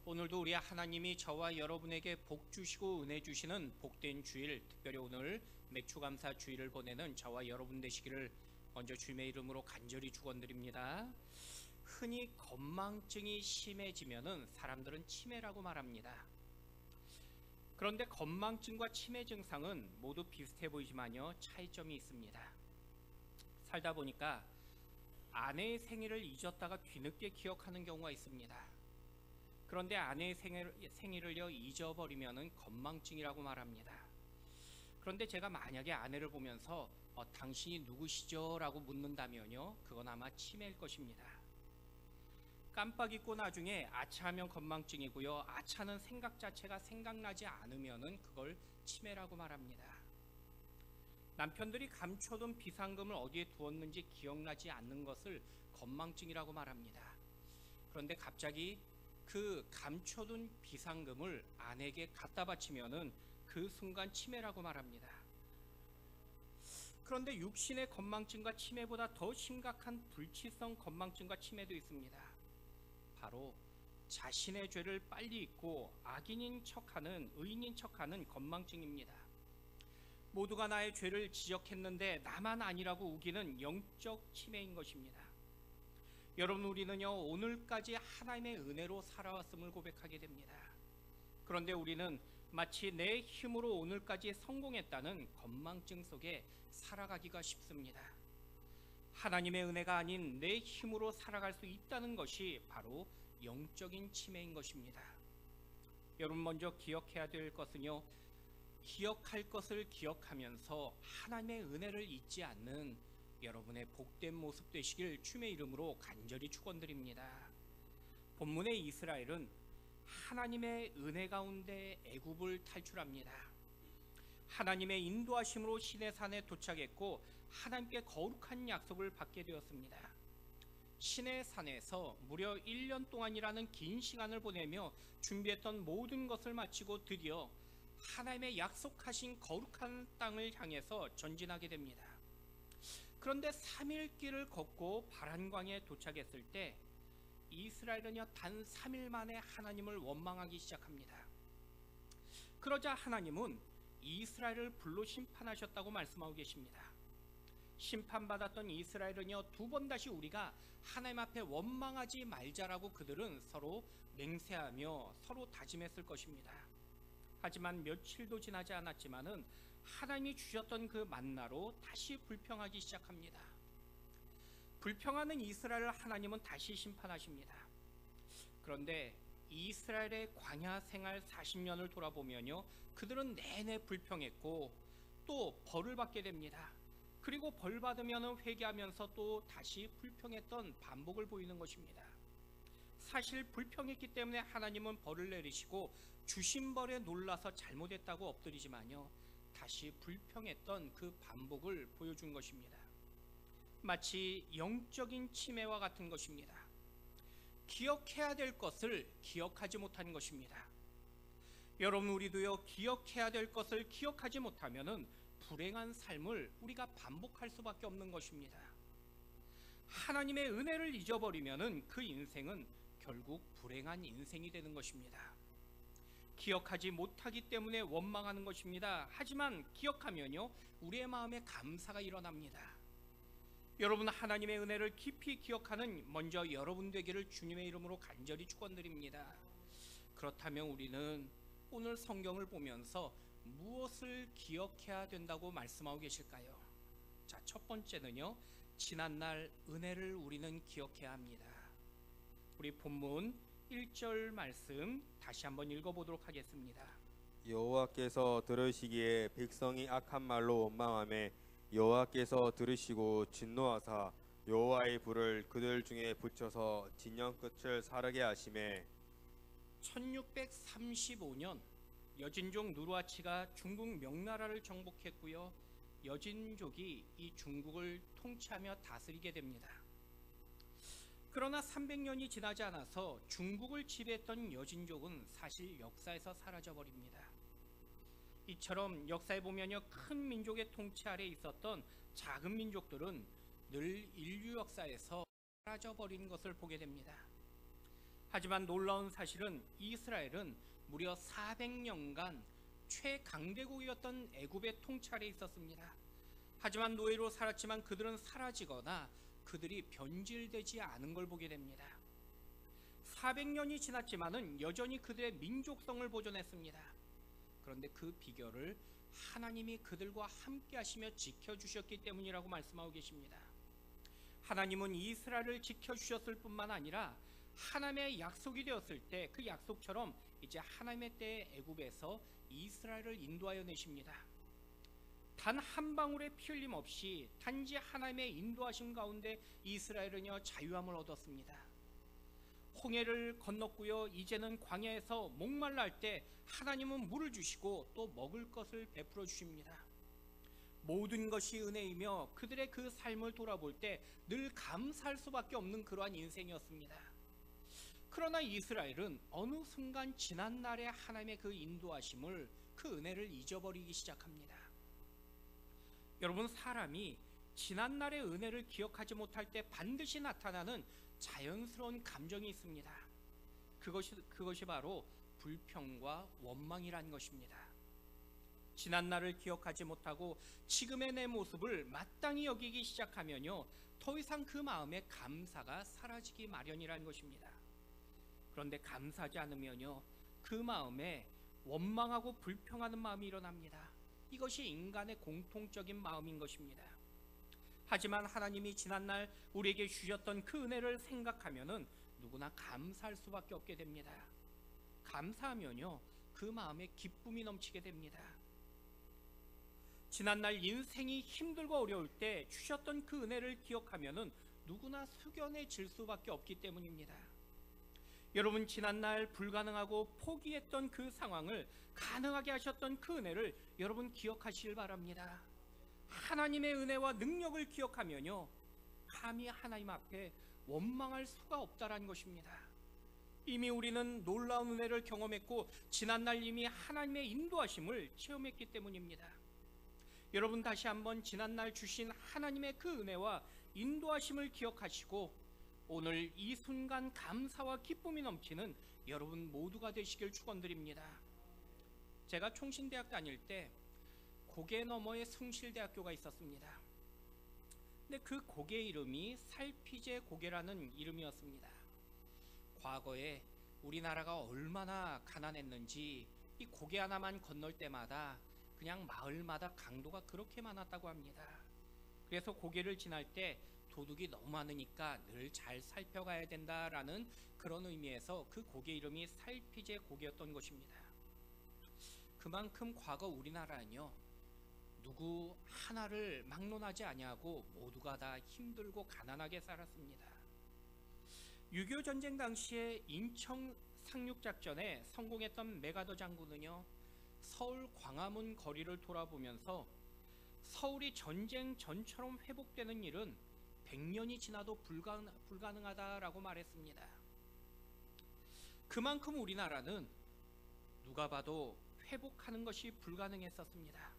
오늘도 우리 하나님이 저와 여러분에게 복 주시고 은혜 주시는 복된 주일, 특별히 오늘 맥주감사 주일을 보내는 저와 여러분 되시기를 먼저 주님의 이름으로 간절히 축원드립니다. 흔히 건망증이 심해지면은 사람들은 치매라고 말합니다. 그런데 건망증과 치매 증상은 모두 비슷해 보이지만요, 차이점이 있습니다. 살다 보니까 아내의 생일을 잊었다가 뒤늦게 기억하는 경우가 있습니다. 그런데 아내의 생일을요 잊어버리면은 건망증이라고 말합니다. 그런데 제가 만약에 아내를 보면서 당신이 누구시죠? 라고 묻는다면요, 그건 아마 치매일 것입니다. 깜빡 잊고 나중에 아차하면 건망증이고요, 아차는 생각 자체가 생각나지 않으면은 그걸 치매라고 말합니다. 남편들이 감춰둔 비상금을 어디에 두었는지 기억나지 않는 것을 건망증이라고 말합니다. 그런데 갑자기 그 감춰둔 비상금을 아내에게 갖다 바치면은 그 순간 치매라고 말합니다. 그런데 육신의 건망증과 치매보다 더 심각한 불치성 건망증과 치매도 있습니다. 바로 자신의 죄를 빨리 잊고 악인인 척하는, 의인인 척하는 건망증입니다. 모두가 나의 죄를 지적했는데 나만 아니라고 우기는 영적 치매인 것입니다. 여러분, 우리는요 오늘까지 하나님의 은혜로 살아왔음을 고백하게 됩니다. 그런데 우리는 마치 내 힘으로 오늘까지 성공했다는 건망증 속에 살아가기가 쉽습니다. 하나님의 은혜가 아닌 내 힘으로 살아갈 수 있다는 것이 바로 영적인 치매인 것입니다. 여러분, 먼저 기억해야 될 것은요, 기억할 것을 기억하면서 하나님의 은혜를 잊지 않는 여러분의 복된 모습 되시길 주님의 이름으로 간절히 축원드립니다. 본문의 이스라엘은 하나님의 은혜 가운데 애굽을 탈출합니다. 하나님의 인도하심으로 시내산에 도착했고 하나님께 거룩한 약속을 받게 되었습니다. 시내산에서 무려 1년 동안이라는 긴 시간을 보내며 준비했던 모든 것을 마치고 드디어 하나님의 약속하신 거룩한 땅을 향해서 전진하게 됩니다. 그런데 3일 길을 걷고 바란광에 도착했을 때 이스라엘은요 단 3일 만에 하나님을 원망하기 시작합니다. 그러자 하나님은 이스라엘을 불로 심판하셨다고 말씀하고 계십니다. 심판받았던 이스라엘은요 두 번 다시 우리가 하나님 앞에 원망하지 말자라고 그들은 서로 맹세하며 서로 다짐했을 것입니다. 하지만 며칠도 지나지 않았지만은 하나님이 주셨던 그 만나로 다시 불평하기 시작합니다. 불평하는 이스라엘을 하나님은 다시 심판하십니다. 그런데 이스라엘의 광야 생활 40년을 돌아보면요, 그들은 내내 불평했고 또 벌을 받게 됩니다. 그리고 벌 받으면 회개하면서 또 다시 불평했던 반복을 보이는 것입니다. 사실 불평했기 때문에 하나님은 벌을 내리시고 주신 벌에 놀라서 잘못했다고 엎드리지만요, 다시 불평했던 그 반복을 보여준 것입니다. 마치 영적인 치매와 같은 것입니다. 기억해야 될 것을 기억하지 못한 것입니다. 여러분, 우리도요 기억해야 될 것을 기억하지 못하면은 불행한 삶을 우리가 반복할 수밖에 없는 것입니다. 하나님의 은혜를 잊어버리면은 그 인생은 결국 불행한 인생이 되는 것입니다. 기억하지 못하기 때문에 원망하는 것입니다. 하지만 기억하면요 우리의 마음에 감사가 일어납니다. 여러분, 하나님의 은혜를 깊이 기억하는 먼저 여러분 되기를 주님의 이름으로 간절히 축원드립니다. 그렇다면 우리는 오늘 성경을 보면서 무엇을 기억해야 된다고 말씀하고 계실까요? 자, 첫 번째는요, 지난날 은혜를 우리는 기억해야 합니다. 우리 본문 1절 말씀 다시 한번 읽어보도록 하겠습니다. 여호와께서 들으시기에 백성이 악한 말로 원망하며 여호와께서 들으시고 진노하사 여호와의 불을 그들 중에 붙여서 진영 끝을 사르게 하시매. 1635년 여진족 누르하치가 중국 명나라를 정복했고요, 여진족이 이 중국을 통치하며 다스리게 됩니다. 그러나 300년이 지나지 않아서 중국을 지배했던 여진족은 사실 역사에서 사라져버립니다. 이처럼 역사에 보면요, 큰 민족의 통치 아래 있었던 작은 민족들은 늘 인류 역사에서 사라져버린 것을 보게 됩니다. 하지만 놀라운 사실은 이스라엘은 무려 400년간 최강대국이었던 애굽의 통찰에 있었습니다. 하지만 노예로 살았지만 그들은 사라지거나 그들이 변질되지 않은 걸 보게 됩니다. 400년이 지났지만은 여전히 그들의 민족성을 보존했습니다. 그런데 그 비결을 하나님이 그들과 함께 하시며 지켜주셨기 때문이라고 말씀하고 계십니다. 하나님은 이스라엘을 지켜주셨을 뿐만 아니라 하나님의 약속이 되었을 때 그 약속처럼 이제 하나님의 때에 애굽에서 이스라엘을 인도하여 내십니다. 단 한 방울의 피 흘림 없이 단지 하나님의 인도하심 가운데 이스라엘은요 자유함을 얻었습니다. 홍해를 건넜고요, 이제는 광야에서 목말라 할 때 하나님은 물을 주시고 또 먹을 것을 베풀어 주십니다. 모든 것이 은혜이며 그들의 그 삶을 돌아볼 때 늘 감사할 수밖에 없는 그러한 인생이었습니다. 그러나 이스라엘은 어느 순간 지난 날의 하나님의 그 인도하심을, 그 은혜를 잊어버리기 시작합니다. 여러분, 사람이 지난 날의 은혜를 기억하지 못할 때 반드시 나타나는 자연스러운 감정이 있습니다. 그것이 바로 불평과 원망이라는 것입니다. 지난 날을 기억하지 못하고 지금의 내 모습을 마땅히 여기기 시작하면요, 더 이상 그 마음에 감사가 사라지기 마련이라는 것입니다. 그런데 감사하지 않으면요, 그 마음에 원망하고 불평하는 마음이 일어납니다. 이것이 인간의 공통적인 마음인 것입니다. 하지만 하나님이 지난날 우리에게 주셨던 그 은혜를 생각하면은 누구나 감사할 수밖에 없게 됩니다. 감사하면요, 그 마음에 기쁨이 넘치게 됩니다. 지난날 인생이 힘들고 어려울 때 주셨던 그 은혜를 기억하면은 누구나 숙연해질 수밖에 없기 때문입니다. 여러분, 지난날 불가능하고 포기했던 그 상황을 가능하게 하셨던 그 은혜를 여러분 기억하시길 바랍니다. 하나님의 은혜와 능력을 기억하면요, 감히 하나님 앞에 원망할 수가 없다라는 것입니다. 이미 우리는 놀라운 은혜를 경험했고 지난날 이미 하나님의 인도하심을 체험했기 때문입니다. 여러분, 다시 한번 지난날 주신 하나님의 그 은혜와 인도하심을 기억하시고 오늘 이 순간 감사와 기쁨이 넘치는 여러분 모두가 되시길 축원드립니다. 제가 총신대학 다닐 때 고개 너머에 숭실대학교가 있었습니다. 근데 그 고개 이름이 살피제 고개라는 이름이었습니다. 과거에 우리나라가 얼마나 가난했는지 이 고개 하나만 건널 때마다 그냥 마을마다 강도가 그렇게 많았다고 합니다. 그래서 고개를 지날 때 도둑이 너무 많으니까 늘 잘 살펴가야 된다라는 그런 의미에서 그 고개 이름이 살피제 고개였던 것입니다. 그만큼 과거 우리나라는요, 누구 하나를 막론하지 아니하고 모두가 다 힘들고 가난하게 살았습니다. 6.25 전쟁 당시에 인천 상륙작전에 성공했던 메가더 장군은요, 서울 광화문 거리를 돌아보면서 서울이 전쟁 전처럼 회복되는 일은 100년이 지나도 불가능하다라고 말했습니다. 그만큼 우리나라는 누가 봐도 회복하는 것이 불가능했었습니다.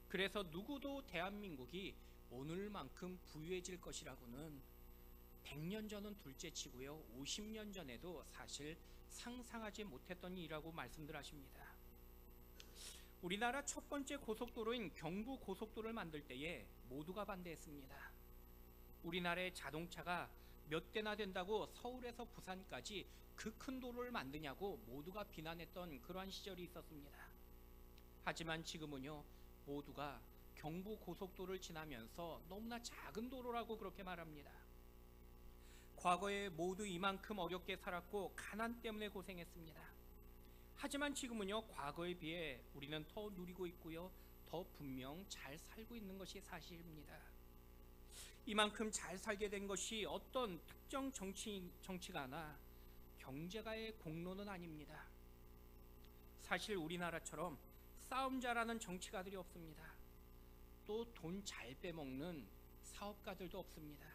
그래서 누구도 대한민국이 오늘만큼 부유해질 것이라고는 100년 전은 둘째치고요, 50년 전에도 사실 상상하지 못했던 일이라고 말씀들 하십니다. 우리나라 첫 번째 고속도로인 경부고속도로를 만들 때에 모두가 반대했습니다. 우리나라의 자동차가 몇 대나 된다고 서울에서 부산까지 그 큰 도로를 만드냐고 모두가 비난했던 그러한 시절이 있었습니다. 하지만 지금은요, 모두가 경부고속도로를 지나면서 너무나 작은 도로라고 그렇게 말합니다. 과거에 모두 이만큼 어렵게 살았고 가난 때문에 고생했습니다. 하지만 지금은요, 과거에 비해 우리는 더 누리고 있고요, 더 분명 잘 살고 있는 것이 사실입니다. 이만큼 잘 살게 된 것이 어떤 특정 정치가나 경제가의 공로는 아닙니다. 사실 우리나라처럼 싸움 잘하는 정치가들이 없습니다. 또 돈 잘 빼먹는 사업가들도 없습니다.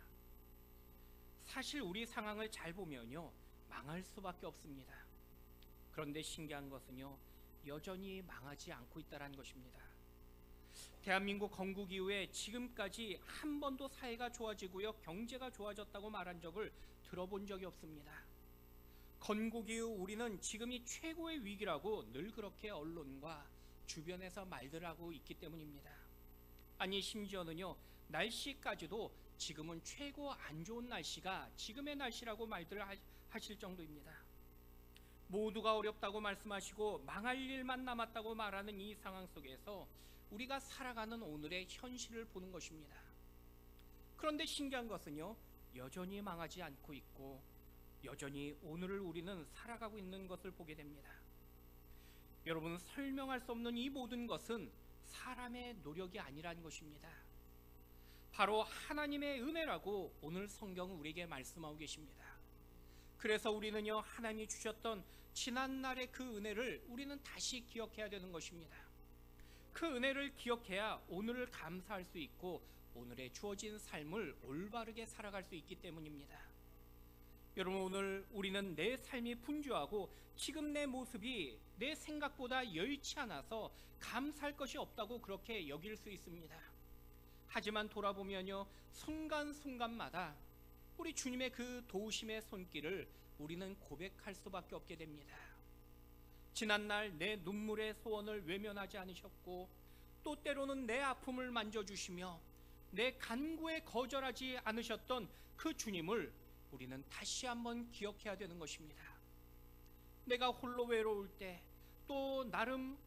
사실 우리 상황을 잘 보면요, 망할 수밖에 없습니다. 그런데 신기한 것은요, 여전히 망하지 않고 있다는 것입니다. 대한민국 건국 이후에 지금까지 한 번도 사회가 좋아지고요, 경제가 좋아졌다고 말한 적을 들어본 적이 없습니다. 건국 이후 우리는 지금이 최고의 위기라고 늘 그렇게 언론과 주변에서 말들 하고 있기 때문입니다. 아니 심지어는요, 날씨까지도 지금은 최고 안 좋은 날씨가 지금의 날씨라고 말들 하실 정도입니다. 모두가 어렵다고 말씀하시고 망할 일만 남았다고 말하는 이 상황 속에서 우리가 살아가는 오늘의 현실을 보는 것입니다. 그런데 신기한 것은요, 여전히 망하지 않고 있고 여전히 오늘을 우리는 살아가고 있는 것을 보게 됩니다. 여러분, 설명할 수 없는 이 모든 것은 사람의 노력이 아니라는 것입니다. 바로 하나님의 은혜라고 오늘 성경은 우리에게 말씀하고 계십니다. 그래서 우리는요, 하나님이 주셨던 지난날의 그 은혜를 우리는 다시 기억해야 되는 것입니다. 그 은혜를 기억해야 오늘을 감사할 수 있고 오늘의 주어진 삶을 올바르게 살아갈 수 있기 때문입니다. 여러분, 오늘 우리는 내 삶이 분주하고 지금 내 모습이 내 생각보다 여의치 않아서 감사할 것이 없다고 그렇게 여길 수 있습니다. 하지만 돌아보면요, 순간순간마다 우리 주님의 그 도우심의 손길을 우리는 고백할 수밖에 없게 됩니다. 지난날 내 눈물의 소원을 외면하지 않으셨고 또 때로는 내 아픔을 만져주시며 내 간구에 거절하지 않으셨던 그 주님을 우리는 다시 한번 기억해야 되는 것입니다. 내가 홀로 외로울 때 또 나름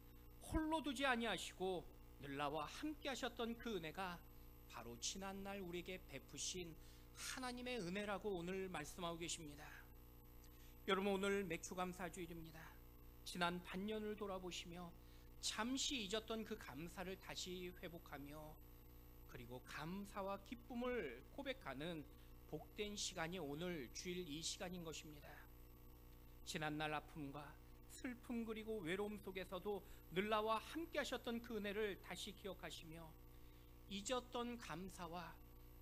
홀로 두지 아니하시고 늘 나와 함께 하셨던 그 은혜가 바로 지난날 우리에게 베푸신 하나님의 은혜라고 오늘 말씀하고 계십니다. 여러분, 오늘 맥주감사주일입니다. 지난 반년을 돌아보시며 잠시 잊었던 그 감사를 다시 회복하며 그리고 감사와 기쁨을 고백하는 복된 시간이 오늘 주일 이 시간인 것입니다. 지난날 아픔과 슬픔 그리고 외로움 속에서도 늘 나와 함께 하셨던 그 은혜를 다시 기억하시며 잊었던 감사와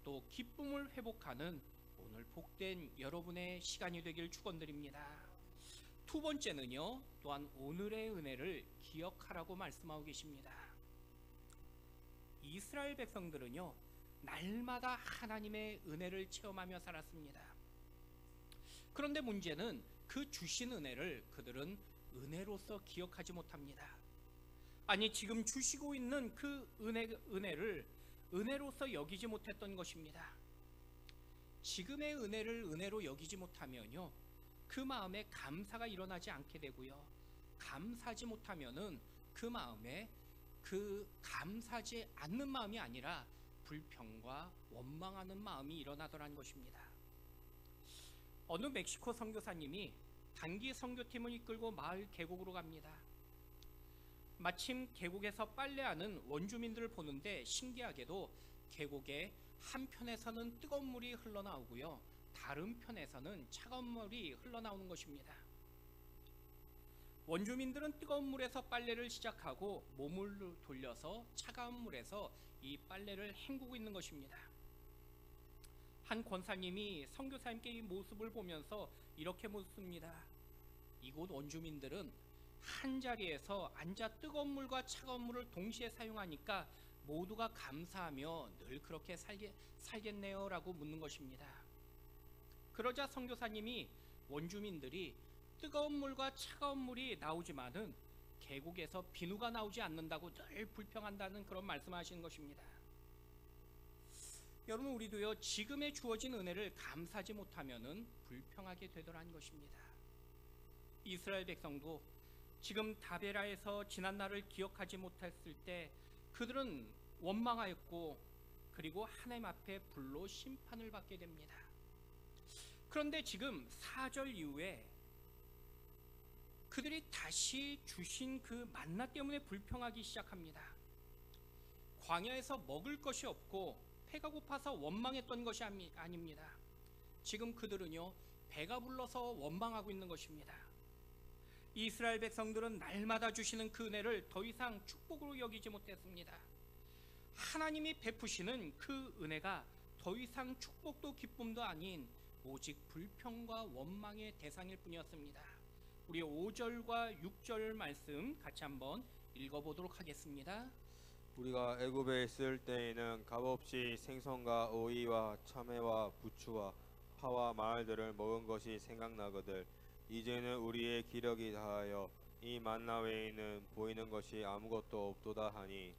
또 기쁨을 회복하는 오늘 복된 여러분의 시간이 되길 축원드립니다. 두 번째는요, 또한 오늘의 은혜를 기억하라고 말씀하고 계십니다. 이스라엘 백성들은요, 날마다 하나님의 은혜를 체험하며 살았습니다. 그런데 문제는 그 주신 은혜를 그들은 은혜로서 기억하지 못합니다. 아니, 지금 주시고 있는 그 은혜를 은혜로서 여기지 못했던 것입니다. 지금의 은혜를 은혜로 여기지 못하면요, 그 마음에 감사가 일어나지 않게 되고요, 감사하지 못하면은 그 마음에 그 감사하지 않는 마음이 아니라 불평과 원망하는 마음이 일어나더라는 것입니다. 어느 멕시코 선교사님이 단기 선교팀을 이끌고 마을 계곡으로 갑니다. 마침 계곡에서 빨래하는 원주민들을 보는데 신기하게도 계곡의 한편에서는 뜨거운 물이 흘러나오고요, 다른 편에서는 차가운 물이 흘러나오는 것입니다. 원주민들은 뜨거운 물에서 빨래를 시작하고 몸을 돌려서 차가운 물에서 이 빨래를 헹구고 있는 것입니다. 한 권사님이 선교사님께 이 모습을 보면서 이렇게 묻습니다. 이곳 원주민들은 한 자리에서 앉아 뜨거운 물과 차가운 물을 동시에 사용하니까 모두가 감사하며 늘 그렇게 살겠네요 라고 묻는 것입니다. 그러자 선교사님이 원주민들이 뜨거운 물과 차가운 물이 나오지만은 계곡에서 비누가 나오지 않는다고 늘 불평한다는 그런 말씀을 하시는 것입니다. 여러분, 우리도요, 지금에 주어진 은혜를 감사하지 못하면은 불평하게 되더라는 것입니다. 이스라엘 백성도 지금 다베라에서 지난날을 기억하지 못했을 때 그들은 원망하였고 그리고 하나님 앞에 불로 심판을 받게 됩니다. 그런데 지금 4절 이후에 그들이 다시 주신 그 만나 때문에 불평하기 시작합니다. 광야에서 먹을 것이 없고 배가 고파서 원망했던 것이 아닙니다. 지금 그들은요, 배가 불러서 원망하고 있는 것입니다. 이스라엘 백성들은 날마다 주시는 그 은혜를 더 이상 축복으로 여기지 못했습니다. 하나님이 베푸시는 그 은혜가 더 이상 축복도 기쁨도 아닌 오직 불평과 원망의 대상일 뿐이었습니다. 우리 5절과 6절 말씀 같이 한번 읽어보도록 하겠습니다. 우리가 애굽에 있을 때에는 값없이 생선과 오이와 참외와 부추와 파와 마늘들을 먹은 것이 생각나거들 이제는 우리의 기력이 다하여 이 만나 외에는 보이는 것이 아무것도 없도다 하니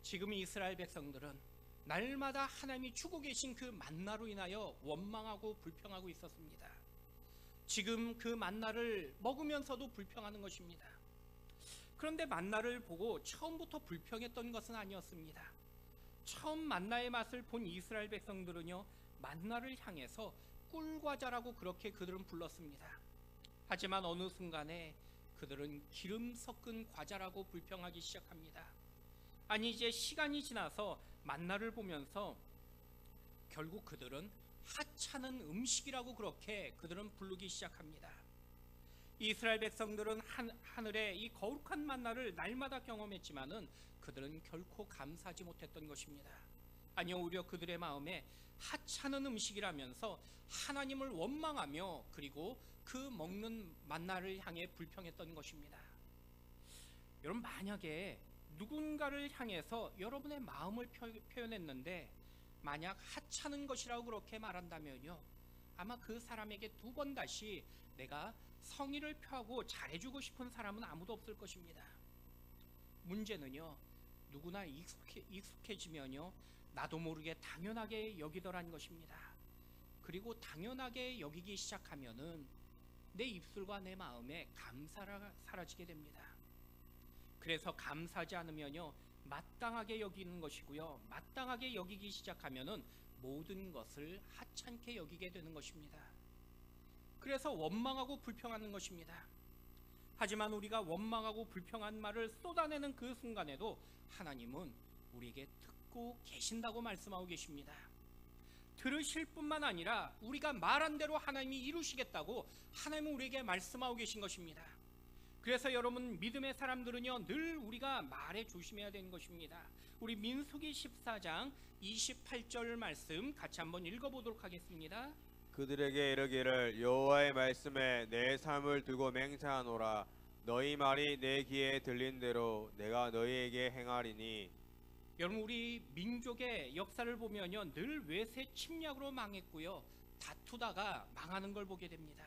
지금 이스라엘 백성들은 날마다 하나님이 주고 계신 그 만나로 인하여 원망하고 불평하고 있었습니다. 지금 그 만나를 먹으면서도 불평하는 것입니다. 그런데 만나를 보고 처음부터 불평했던 것은 아니었습니다. 처음 만나의 맛을 본 이스라엘 백성들은요, 만나를 향해서 꿀과자라고 그렇게 그들은 불렀습니다. 하지만 어느 순간에 그들은 기름 섞은 과자라고 불평하기 시작합니다. 아니, 이제 시간이 지나서 만나를 보면서 결국 그들은 하찮은 음식이라고 그렇게 그들은 부르기 시작합니다. 이스라엘 백성들은 하늘의 이 거룩한 만나를 날마다 경험했지만은 그들은 결코 감사하지 못했던 것입니다. 아니요, 오히려 그들의 마음에 하찮은 음식이라면서 하나님을 원망하며 그리고 그 먹는 만나를 향해 불평했던 것입니다. 여러분, 만약에 누군가를 향해서 여러분의 마음을 표현했는데 만약 하찮은 것이라고 그렇게 말한다면요, 아마 그 사람에게 두 번 다시 내가 성의를 표하고 잘해주고 싶은 사람은 아무도 없을 것입니다. 문제는요, 누구나 익숙해지면요, 나도 모르게 당연하게 여기더란 것입니다. 그리고 당연하게 여기기 시작하면은 내 입술과 내 마음에 감사가 사라지게 됩니다. 그래서 감사하지 않으면요, 마땅하게 여기는 것이고요, 마땅하게 여기기 시작하면은 모든 것을 하찮게 여기게 되는 것입니다. 그래서 원망하고 불평하는 것입니다. 하지만 우리가 원망하고 불평한 말을 쏟아내는 그 순간에도 하나님은 우리에게 듣고 계신다고 말씀하고 계십니다. 들으실 뿐만 아니라 우리가 말한 대로 하나님이 이루시겠다고 하나님은 우리에게 말씀하고 계신 것입니다. 그래서 여러분, 믿음의 사람들은요, 늘 우리가 말에 조심해야 되는 것입니다. 우리 민수기 14장 28절 말씀 같이 한번 읽어보도록 하겠습니다. 그들에게 이르기를 여호와의 말씀에 내 삶을 두고 맹세하노라. 너희 말이 내 귀에 들린 대로 내가 너희에게 행하리니. 여러분, 우리 민족의 역사를 보면요, 늘 외세 침략으로 망했고요, 다투다가 망하는 걸 보게 됩니다.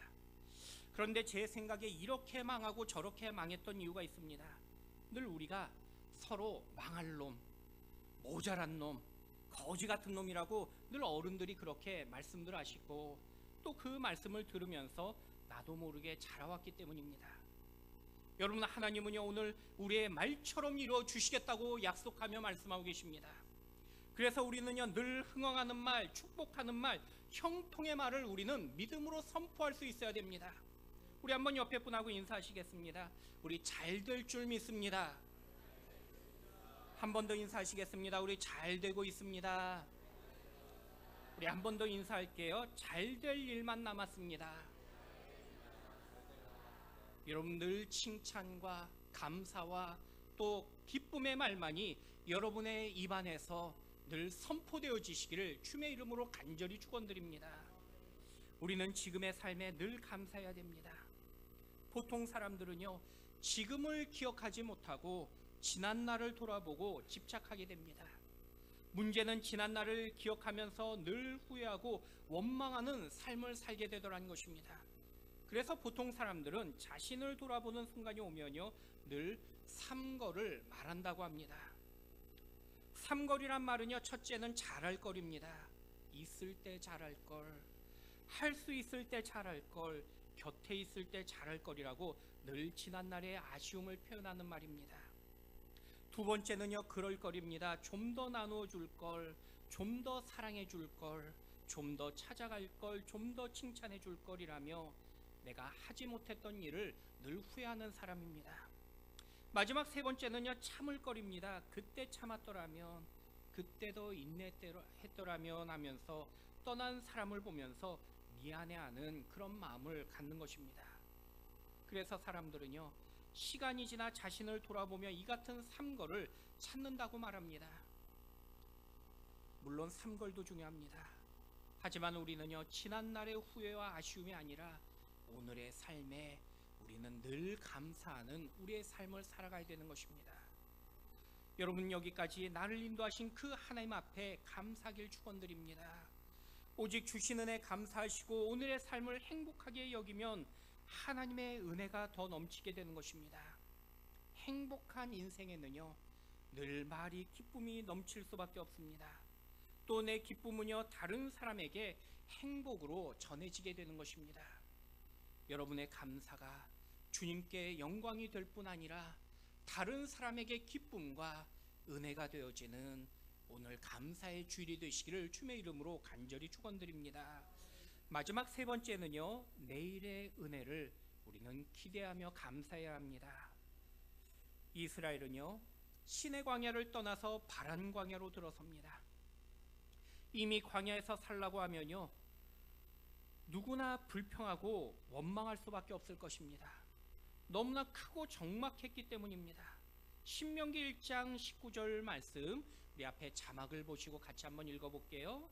그런데 제 생각에 이렇게 망하고 저렇게 망했던 이유가 있습니다. 늘 우리가 서로 망할 놈, 모자란 놈, 거지 같은 놈이라고 늘 어른들이 그렇게 말씀들 하시고 또 그 말씀을 들으면서 나도 모르게 자라왔기 때문입니다. 여러분, 하나님은요, 오늘 우리의 말처럼 이루어 주시겠다고 약속하며 말씀하고 계십니다. 그래서 우리는요, 늘 흥황하는 말, 축복하는 말, 형통의 말을 우리는 믿음으로 선포할 수 있어야 됩니다. 우리 한번 옆에 분하고 인사하시겠습니다. 우리 잘 될 줄 믿습니다. 한 번 더 인사하시겠습니다. 우리 잘 되고 있습니다. 우리 한 번 더 인사할게요. 잘 될 일만 남았습니다. 여러분, 늘 칭찬과 감사와 또 기쁨의 말만이 여러분의 입안에서 늘 선포되어지시기를 주님의 이름으로 간절히 축원드립니다. 우리는 지금의 삶에 늘 감사해야 됩니다. 보통 사람들은요, 지금을 기억하지 못하고 지난 날을 돌아보고 집착하게 됩니다. 문제는 지난 날을 기억하면서 늘 후회하고 원망하는 삶을 살게 되더라는 것입니다. 그래서 보통 사람들은 자신을 돌아보는 순간이 오면요, 늘 삼거를 말한다고 합니다. 삼거리란 말은요, 첫째는 잘할 거리입니다. 있을 때 잘할 걸, 할 수 있을 때 잘할 걸, 곁에 있을 때 잘할 거리라고 늘 지난날의 아쉬움을 표현하는 말입니다. 두 번째는요, 그럴 거리입니다. 좀 더 나누어 줄 걸, 좀 더 사랑해 줄 걸, 좀 더 찾아갈 걸, 좀 더 칭찬해 줄 걸이라며 내가 하지 못했던 일을 늘 후회하는 사람입니다. 마지막 세 번째는요, 참을 거리입니다. 그때 참았더라면, 그때 더 인내했더라면 하면서 떠난 사람을 보면서 미안해하는 그런 마음을 갖는 것입니다. 그래서 사람들은요, 시간이 지나 자신을 돌아보며 이 같은 삼거를 찾는다고 말합니다. 물론 삼걸도 중요합니다. 하지만 우리는요, 지난날의 후회와 아쉬움이 아니라 오늘의 삶에 우리는 늘 감사하는 우리의 삶을 살아가야 되는 것입니다. 여러분, 여기까지 나를 인도하신 그 하나님 앞에 감사하길 축원드립니다. 오직 주신 은혜 감사하시고 오늘의 삶을 행복하게 여기면 하나님의 은혜가 더 넘치게 되는 것입니다. 행복한 인생에는요, 늘 말이 기쁨이 넘칠 수밖에 없습니다. 또 내 기쁨은요, 다른 사람에게 행복으로 전해지게 되는 것입니다. 여러분의 감사가 주님께 영광이 될 뿐 아니라 다른 사람에게 기쁨과 은혜가 되어지는 오늘 감사의 주일이 되시기를 주님의 이름으로 간절히 축원드립니다. 마지막 세 번째는요, 내일의 은혜를 우리는 기대하며 감사해야 합니다. 이스라엘은요, 신의 광야를 떠나서 바란 광야로 들어섭니다. 이미 광야에서 살라고 하면요, 누구나 불평하고 원망할 수밖에 없을 것입니다. 너무나 크고 적막했기 때문입니다. 신명기 1장 19절 말씀, 우리 앞에 자막을 보시고 같이 한번 읽어볼게요.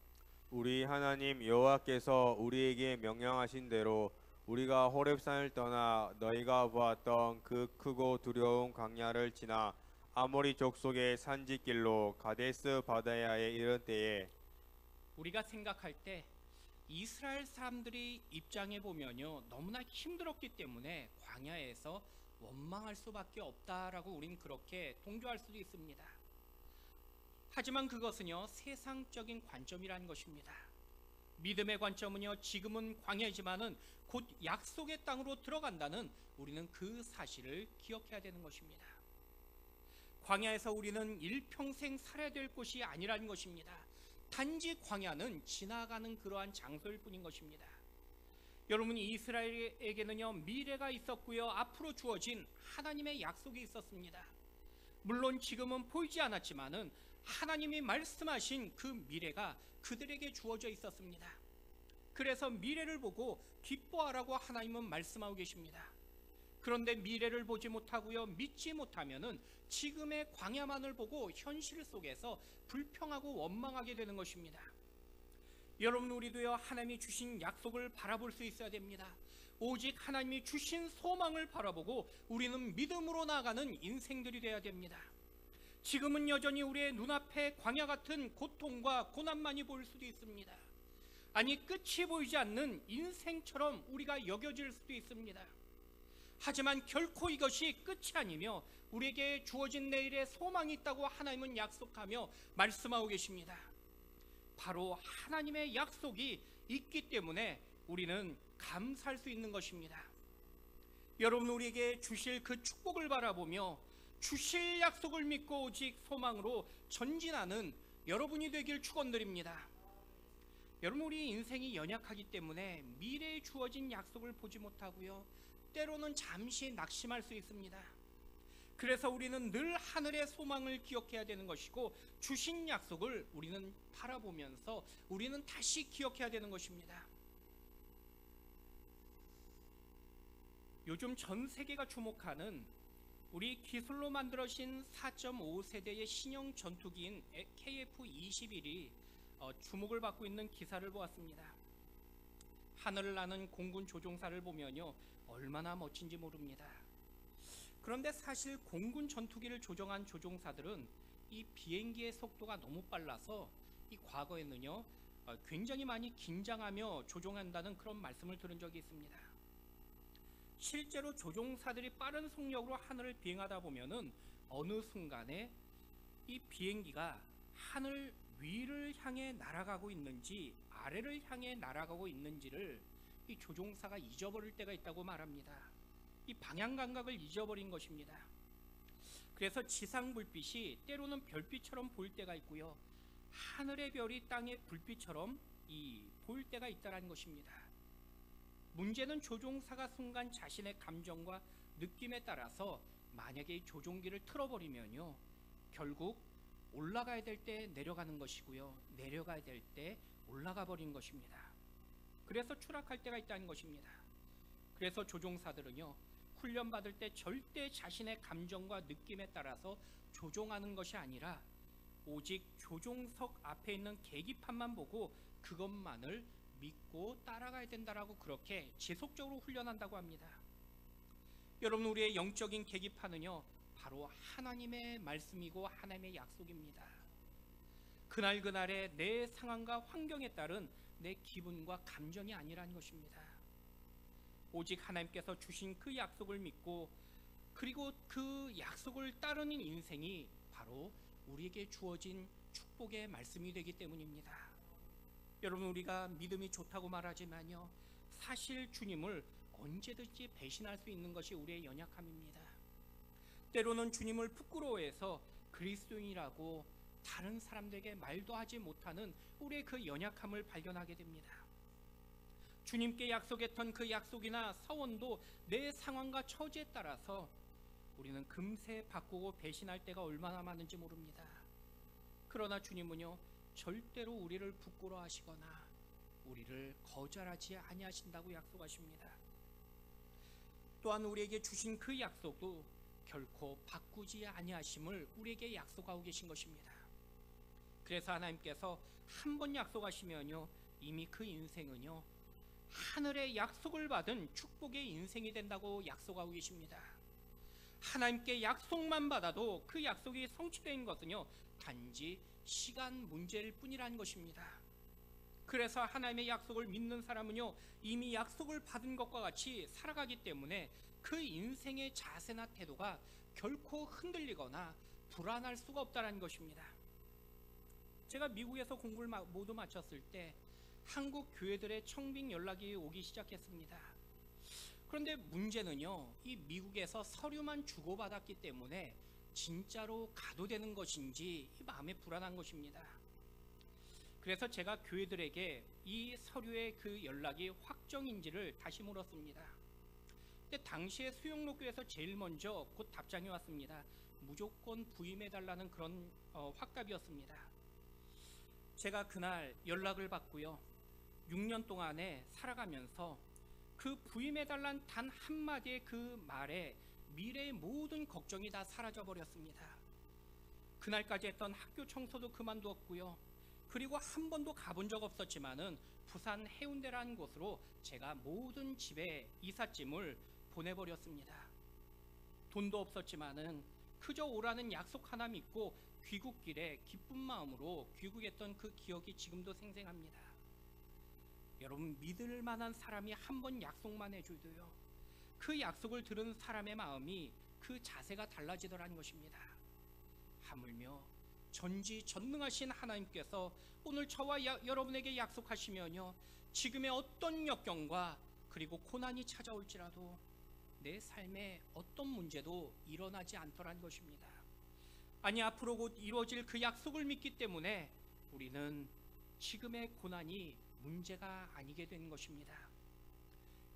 우리 하나님 여호와께서 우리에게 명령하신 대로 우리가 호렙산을 떠나 너희가 보았던 그 크고 두려운 광야를 지나 아모리 족속의 산지길로 가데스 바네아에 이른 때에, 우리가 생각할 때 이스라엘 사람들이 입장해 보면요, 너무나 힘들었기 때문에 광야에서 원망할 수밖에 없다라고 우린 그렇게 동조할 수도 있습니다. 하지만 그것은요, 세상적인 관점이라는 것입니다. 믿음의 관점은요, 지금은 광야이지만은 곧 약속의 땅으로 들어간다는 우리는 그 사실을 기억해야 되는 것입니다. 광야에서 우리는 일평생 살아야 될 곳이 아니라는 것입니다. 단지 광야는 지나가는 그러한 장소일 뿐인 것입니다. 여러분, 이스라엘에게는요, 미래가 있었고요, 앞으로 주어진 하나님의 약속이 있었습니다. 물론 지금은 보이지 않았지만은 하나님이 말씀하신 그 미래가 그들에게 주어져 있었습니다. 그래서 미래를 보고 기뻐하라고 하나님은 말씀하고 계십니다. 그런데 미래를 보지 못하고요, 믿지 못하면은 지금의 광야만을 보고 현실 속에서 불평하고 원망하게 되는 것입니다. 여러분, 우리도요, 하나님이 주신 약속을 바라볼 수 있어야 됩니다. 오직 하나님이 주신 소망을 바라보고 우리는 믿음으로 나아가는 인생들이 되어야 됩니다. 지금은 여전히 우리의 눈앞에 광야 같은 고통과 고난만이 보일 수도 있습니다. 아니, 끝이 보이지 않는 인생처럼 우리가 여겨질 수도 있습니다. 하지만 결코 이것이 끝이 아니며 우리에게 주어진 내일의 소망이 있다고 하나님은 약속하며 말씀하고 계십니다. 바로 하나님의 약속이 있기 때문에 우리는 감사할 수 있는 것입니다. 여러분, 우리에게 주실 그 축복을 바라보며 주실 약속을 믿고 오직 소망으로 전진하는 여러분이 되길 축원드립니다. 여러분, 우리 인생이 연약하기 때문에 미래에 주어진 약속을 보지 못하고요, 때로는 잠시 낙심할 수 있습니다. 그래서 우리는 늘 하늘의 소망을 기억해야 되는 것이고, 주신 약속을 우리는 바라보면서 우리는 다시 기억해야 되는 것입니다. 요즘 전 세계가 주목하는 우리 기술로 만들어진 4.5세대의 신형 전투기인 KF-21이 주목을 받고 있는 기사를 보았습니다. 하늘을 나는 공군 조종사를 보면요, 얼마나 멋진지 모릅니다. 그런데 사실 공군 전투기를 조종한 조종사들은 이 비행기의 속도가 너무 빨라서 이 과거에는요, 굉장히 많이 긴장하며 조종한다는 그런 말씀을 들은 적이 있습니다. 실제로 조종사들이 빠른 속력으로 하늘을 비행하다 보면은 어느 순간에 이 비행기가 하늘 위를 향해 날아가고 있는지 아래를 향해 날아가고 있는지를 이 조종사가 잊어버릴 때가 있다고 말합니다. 이 방향 감각을 잊어버린 것입니다. 그래서 지상 불빛이 때로는 별빛처럼 보일 때가 있고요, 하늘의 별이 땅의 불빛처럼 보일 때가 있다는 것입니다. 문제는 조종사가 순간 자신의 감정과 느낌에 따라서 만약에 이 조종기를 틀어버리면요, 결국 올라가야 될 때 내려가는 것이고요, 내려가야 될 때 올라가 버린 것입니다. 그래서 추락할 때가 있다는 것입니다. 그래서 조종사들은요, 훈련받을 때 절대 자신의 감정과 느낌에 따라서 조종하는 것이 아니라 오직 조종석 앞에 있는 계기판만 보고 그것만을 믿고 따라가야 된다라고 그렇게 지속적으로 훈련한다고 합니다. 여러분, 우리의 영적인 계기판은요, 바로 하나님의 말씀이고 하나님의 약속입니다. 그날그날의 내 상황과 환경에 따른 내 기분과 감정이 아니라는 것입니다. 오직 하나님께서 주신 그 약속을 믿고 그리고 그 약속을 따르는 인생이 바로 우리에게 주어진 축복의 말씀이 되기 때문입니다. 여러분, 우리가 믿음이 좋다고 말하지만요, 사실 주님을 언제든지 배신할 수 있는 것이 우리의 연약함입니다. 때로는 주님을 부끄러워해서 그리스도인이라고 다른 사람들에게 말도 하지 못하는 우리의 그 연약함을 발견하게 됩니다. 주님께 약속했던 그 약속이나 서원도 내 상황과 처지에 따라서 우리는 금세 바꾸고 배신할 때가 얼마나 많은지 모릅니다. 그러나 주님은요, 절대로 우리를 부끄러워하시거나 우리를 거절하지 아니하신다고 약속하십니다. 또한 우리에게 주신 그 약속도 결코 바꾸지 아니하심을 우리에게 약속하고 계신 것입니다. 그래서 하나님께서 한 번 약속하시면요, 이미 그 인생은요, 하늘의 약속을 받은 축복의 인생이 된다고 약속하고 계십니다. 하나님께 약속만 받아도 그 약속이 성취된 것은요, 단지 시간 문제일 뿐이라는 것입니다. 그래서 하나님의 약속을 믿는 사람은요, 이미 약속을 받은 것과 같이 살아가기 때문에 그 인생의 자세나 태도가 결코 흔들리거나 불안할 수가 없다는 것입니다. 제가 미국에서 공부를 모두 마쳤을 때 한국 교회들의 청빙 연락이 오기 시작했습니다. 그런데 문제는요, 이 미국에서 서류만 주고받았기 때문에 진짜로 가도 되는 것인지 마음에 불안한 것입니다. 그래서 제가 교회들에게 이 서류의 그 연락이 확정인지를 다시 물었습니다. 근데 당시에 수영로교에서 제일 먼저 곧 답장이 왔습니다. 무조건 부임해달라는 그런 확답이었습니다. 제가 그날 연락을 받고요, 6년 동안에 살아가면서 그 부임해달란 단 한마디의 그 말에 미래의 모든 걱정이 다 사라져 버렸습니다. 그날까지 했던 학교 청소도 그만두었고요, 그리고 한 번도 가본 적 없었지만은 부산 해운대라는 곳으로 제가 모든 집에 이삿짐을 보내버렸습니다. 돈도 없었지만은 그저 오라는 약속 하나 믿고 귀국길에 기쁜 마음으로 귀국했던 그 기억이 지금도 생생합니다. 여러분, 믿을 만한 사람이 한 번 약속만 해줘도요, 그 약속을 들은 사람의 마음이, 그 자세가 달라지더라는 것입니다. 하물며 전지전능하신 하나님께서 오늘 저와 여러분에게 약속하시면요, 지금의 어떤 역경과 그리고 고난이 찾아올지라도 내 삶에 어떤 문제도 일어나지 않더라는 것입니다. 아니, 앞으로 곧 이루어질 그 약속을 믿기 때문에 우리는 지금의 고난이 문제가 아니게 되는 것입니다.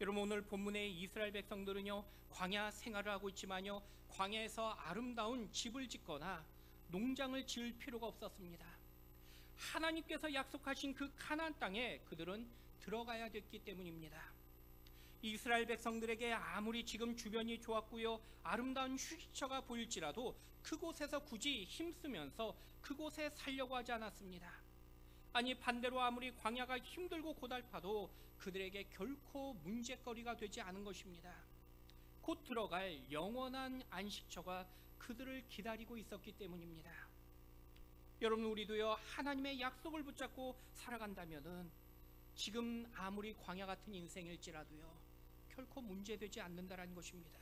여러분, 오늘 본문의 이스라엘 백성들은요, 광야 생활을 하고 있지만요, 광야에서 아름다운 집을 짓거나 농장을 지을 필요가 없었습니다. 하나님께서 약속하신 그 가나안 땅에 그들은 들어가야 됐기 때문입니다. 이스라엘 백성들에게 아무리 지금 주변이 좋았고요, 아름다운 휴식처가 보일지라도 그곳에서 굳이 힘쓰면서 그곳에 살려고 하지 않았습니다. 아니, 반대로 아무리 광야가 힘들고 고달파도 그들에게 결코 문제거리가 되지 않은 것입니다. 곧 들어갈 영원한 안식처가 그들을 기다리고 있었기 때문입니다. 여러분, 우리도요, 하나님의 약속을 붙잡고 살아간다면은 지금 아무리 광야 같은 인생일지라도요, 결코 문제되지 않는다라는 것입니다.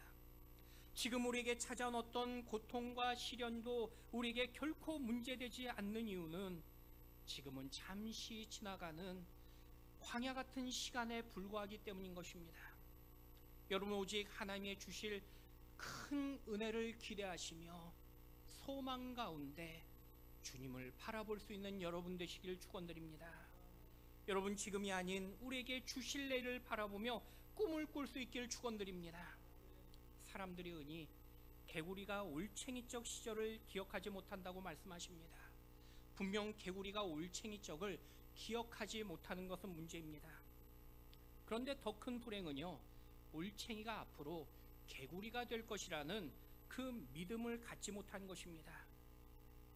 지금 우리에게 찾아온 어떤 고통과 시련도 우리에게 결코 문제되지 않는 이유는 지금은 잠시 지나가는 광야 같은 시간에 불과하기 때문인 것입니다. 여러분, 오직 하나님의 주실 큰 은혜를 기대하시며 소망 가운데 주님을 바라볼 수 있는 여러분 되시길 축원드립니다. 여러분, 지금이 아닌 우리에게 주실 내일을 바라보며 꿈을 꿀 수 있길 축원드립니다. 사람들이 흔히 개구리가 올챙이적 시절을 기억하지 못한다고 말씀하십니다. 분명 개구리가 올챙이적을 기억하지 못하는 것은 문제입니다. 그런데 더 큰 불행은요, 올챙이가 앞으로 개구리가 될 것이라는 그 믿음을 갖지 못한 것입니다.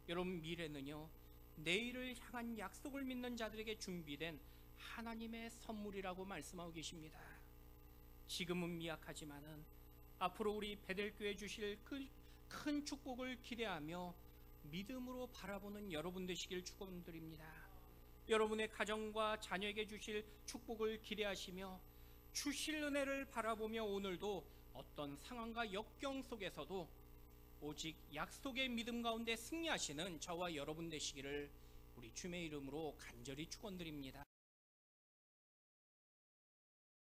여러분, 미래는요, 내일을 향한 약속을 믿는 자들에게 준비된 하나님의 선물이라고 말씀하고 계십니다. 지금은 미약하지만은 앞으로 우리 베델교회 주실 그 큰 축복을 기대하며 믿음으로 바라보는 여러분 되시길 축원드립니다. 여러분의 가정과 자녀에게 주실 축복을 기대하시며 주실 은혜를 바라보며 오늘도 어떤 상황과 역경 속에서도 오직 약속의 믿음 가운데 승리하시는 저와 여러분 되시기를 우리 주님의 이름으로 간절히 축원드립니다.